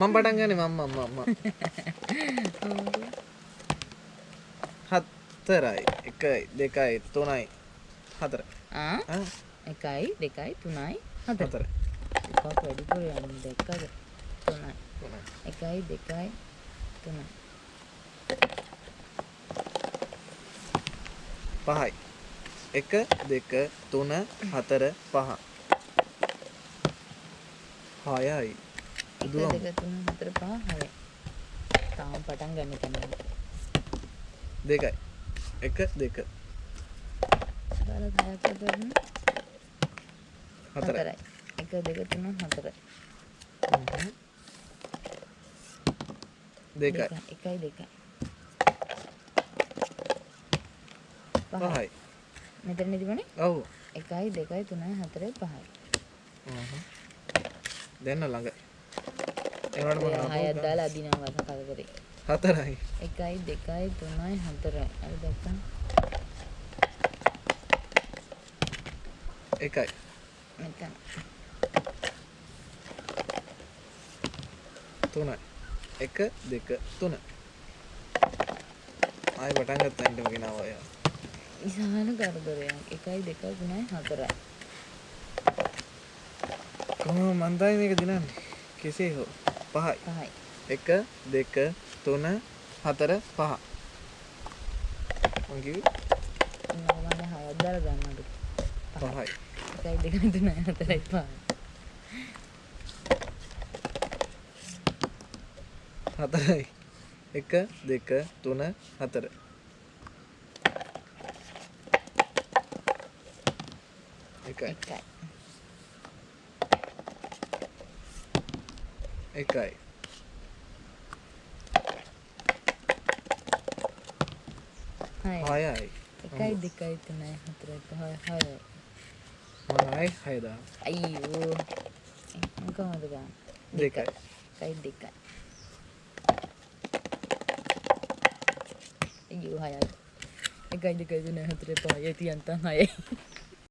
මම පටන් ගන්නේ මම 4යි 1යි 2යි 3යි 4 1යි 2යි 3යි 4 එකක් වැඩිපුර යන්නේ දෙකද 3යි 1යි 2යි 3යි 5යි 1 2 3 4 5 6යි 1 2 3 4 5 6යි තාම පටන් ගන්න තමයි 2යි 1 2 බලන්න 6ක් කරන්න 4යි 1 2 3 4යි 2යි 1යි 2යි 5යි මෙතන තිබුණේ ඔව් 1යි 2යි 3යි 4යි 5යි දෙන්න ළඟයි ඒනට මම 6ක් දාලා අදිනවා වස කලකරේ 4යි 1යි 2යි 3යි 4යි අර දැක්කම 1යි මෙතන 3යි 1 2 3 ආයෙ පටන් ගත්තා ඉන්න ගෙනාවා යා ඉසහන කරදරයක් 1යි 2යි 3යි 4යි කොහොම මන්දයි මේක දිනන්නේ කෙසේ හෝ 5යි 1 2 3 4 5 මං කිව්වේ මම 6ක් දාලා ගන්නලු 5යි 1යි 2යි 3යි 4යි 5යි 4යි 1 2 3 4 1යි 1යි 6යි 1යි 2යි 3යි 4යි 5යි 6යි මම ආයෙ 6 දානවා අයියෝ මොකමද ගන්න 2යි 1යි 2යි අයියෝ 6යි 1යි 2යි 3යි 4යි 5යි තියන්තම් 6යි